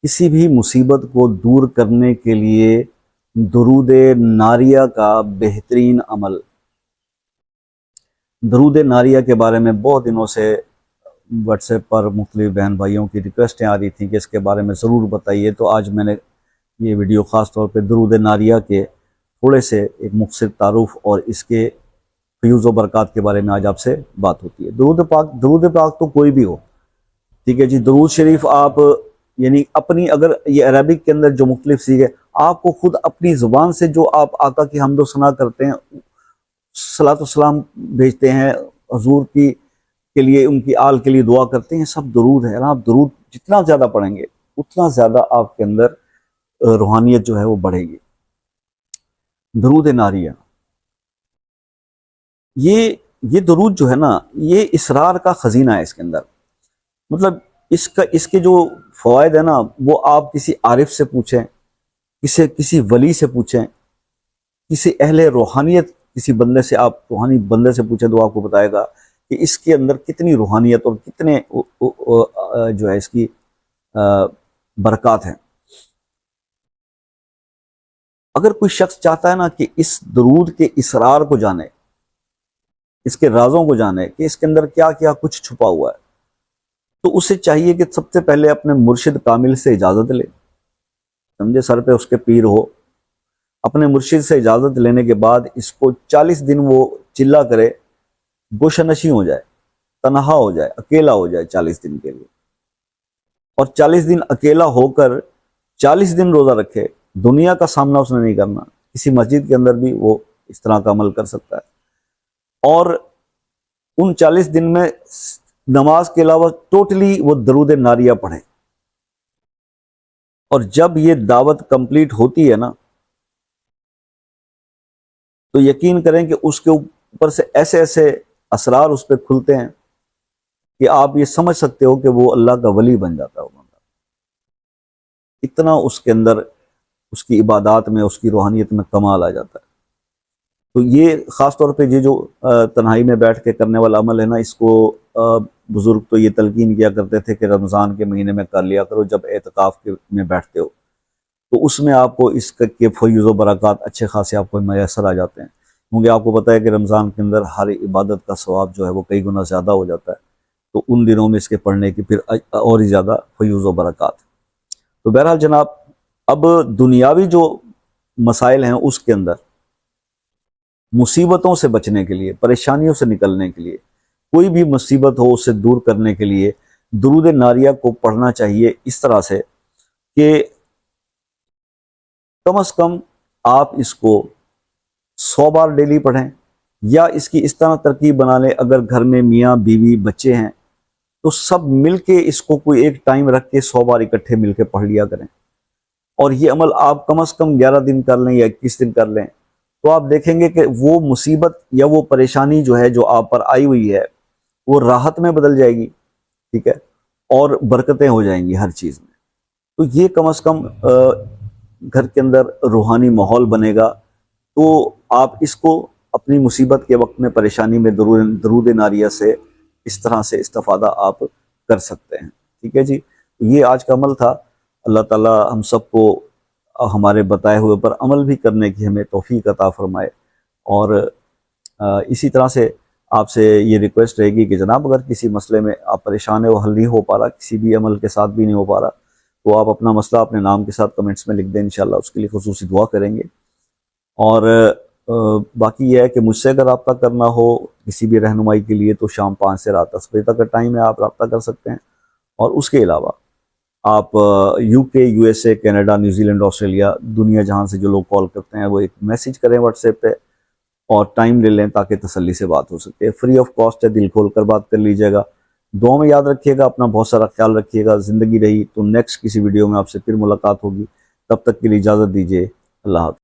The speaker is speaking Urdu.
کسی بھی مصیبت کو دور کرنے کے لیے درود ناریہ کا بہترین عمل۔ درود ناریہ کے بارے میں بہت دنوں سے واٹس ایپ پر مختلف بہن بھائیوں کی ریکویسٹیں آ رہی تھیں کہ اس کے بارے میں ضرور بتائیے، تو آج میں نے یہ ویڈیو خاص طور پہ درود ناریہ کے تھوڑے سے ایک مختصر تعارف اور اس کے فیوز و برکات کے بارے میں آج آپ سے بات ہوتی ہے۔ درود پاک تو کوئی بھی ہو، ٹھیک ہے جی۔ درود شریف آپ یعنی اپنی، اگر یہ عربک کے اندر جو مختلف سیغے، آپ کو خود اپنی زبان سے جو آپ آقا کی حمد و ثنا کرتے ہیں، صلاۃ و سلام بھیجتے ہیں حضور کی کے لیے، ان کی آل کے لیے دعا کرتے ہیں، سب درود ہے نا۔ آپ درود جتنا زیادہ پڑھیں گے اتنا زیادہ آپ کے اندر روحانیت جو ہے وہ بڑھے گی۔ درود ناریہ، یہ درود جو ہے نا، یہ اسرار کا خزینہ ہے۔ اس کے اندر مطلب اس کے جو فوائد ہیں نا، وہ آپ کسی عارف سے پوچھیں، کسی ولی سے پوچھیں، کسی اہل روحانیت، کسی بندے سے، آپ روحانی بندے سے پوچھیں تو آپ کو بتائے گا کہ اس کے اندر کتنی روحانیت اور کتنے جو ہے اس کی برکات ہیں۔ اگر کوئی شخص چاہتا ہے نا کہ اس درود کے اسرار کو جانے، اس کے رازوں کو جانے کہ اس کے اندر کیا کیا کچھ چھپا ہوا ہے، تو اسے چاہیے کہ سب سے پہلے اپنے مرشد کامل سے اجازت لے، سمجھے، سر پہ اس کے پیر ہو۔ اپنے مرشد سے اجازت لینے کے بعد اس کو 40 دن وہ چلا کرے، گوشنشی ہو جائے، تنہا ہو جائے، اکیلا ہو جائے 40 دن کے لیے، اور 40 دن اکیلا ہو کر 40 دن روزہ رکھے۔ دنیا کا سامنا اس نے نہیں کرنا، کسی مسجد کے اندر بھی وہ اس طرح کا عمل کر سکتا ہے، اور ان 40 دن میں نماز کے علاوہ ٹوٹلی وہ درود ناریہ پڑھے۔ اور جب یہ دعوت کمپلیٹ ہوتی ہے نا، تو یقین کریں کہ اس کے اوپر سے ایسے ایسے اسرار اس پہ کھلتے ہیں کہ آپ یہ سمجھ سکتے ہو کہ وہ اللہ کا ولی بن جاتا ہے۔ اتنا اس کے اندر، اس کی عبادات میں، اس کی روحانیت میں کمال آ جاتا ہے۔ تو یہ خاص طور پہ یہ جو تنہائی میں بیٹھ کے کرنے والا عمل ہے نا، اس کو بزرگ تو یہ تلقین کیا کرتے تھے کہ رمضان کے مہینے میں کر لیا کرو، جب اعتکاف میں بیٹھتے ہو تو اس میں آپ کو اس کے فیوز و برکات اچھے خاصے آپ کو میسر آ جاتے ہیں، کیونکہ آپ کو پتہ ہے کہ رمضان کے اندر ہر عبادت کا ثواب جو ہے وہ کئی گنا زیادہ ہو جاتا ہے، تو ان دنوں میں اس کے پڑھنے کی پھر اور ہی زیادہ فیوز و برکات۔ تو بہرحال جناب، اب دنیاوی جو مسائل ہیں اس کے اندر مصیبتوں سے بچنے کے لیے، پریشانیوں سے نکلنے کے لیے، کوئی بھی مصیبت ہو اسے دور کرنے کے لیے درود ناریہ کو پڑھنا چاہیے اس طرح سے کہ کم از کم آپ اس کو 100 بار ڈیلی پڑھیں، یا اس کی اس طرح ترکیب بنا لیں، اگر گھر میں میاں بیوی بچے ہیں تو سب مل کے اس کو کوئی ایک ٹائم رکھ کے 100 بار اکٹھے مل کے پڑھ لیا کریں، اور یہ عمل آپ کم از کم 11 دن کر لیں یا 21 دن کر لیں، تو آپ دیکھیں گے کہ وہ مصیبت یا وہ پریشانی جو ہے جو آپ پر آئی ہوئی ہے وہ راحت میں بدل جائے گی، ٹھیک ہے، اور برکتیں ہو جائیں گی ہر چیز میں۔ تو یہ کم از کم گھر کے اندر روحانی ماحول بنے گا، تو آپ اس کو اپنی مصیبت کے وقت میں، پریشانی میں درود ناریہ سے اس طرح سے استفادہ آپ کر سکتے ہیں، ٹھیک ہے جی۔ یہ آج کا عمل تھا۔ اللہ تعالی ہم سب کو ہمارے بتائے ہوئے پر عمل بھی کرنے کی ہمیں توفیق عطا فرمائے، اور اسی طرح سے آپ سے یہ ریکویسٹ رہے گی کہ جناب اگر کسی مسئلے میں آپ پریشان ہیں، وہ حل نہیں ہو پا رہا، کسی بھی عمل کے ساتھ بھی نہیں ہو پا رہا، تو آپ اپنا مسئلہ اپنے نام کے ساتھ کمنٹس میں لکھ دیں، انشاءاللہ اس کے لیے خصوصی دعا کریں گے۔ اور باقی یہ ہے کہ مجھ سے اگر رابطہ کرنا ہو کسی بھی رہنمائی کے لیے تو شام 5 سے رات 10 بجے تک کا ٹائم ہے، آپ رابطہ کر سکتے ہیں۔ اور اس کے علاوہ آپ UK، USA، Canada, New Zealand, Australia, دنیا جہاں سے جو لوگ کال کرتے ہیں وہ ایک میسیج کریں واٹس ایپ پہ، اور ٹائم لے لیں تاکہ تسلی سے بات ہو سکے۔ فری آف کاسٹ ہے، دل کھول کر بات کر لیجیے گا۔ دعا میں یاد رکھیے گا، اپنا بہت سارا خیال رکھیے گا۔ زندگی رہی تو نیکسٹ کسی ویڈیو میں آپ سے پھر ملاقات ہوگی، تب تک کے لیے اجازت دیجیے۔ اللہ حافظ۔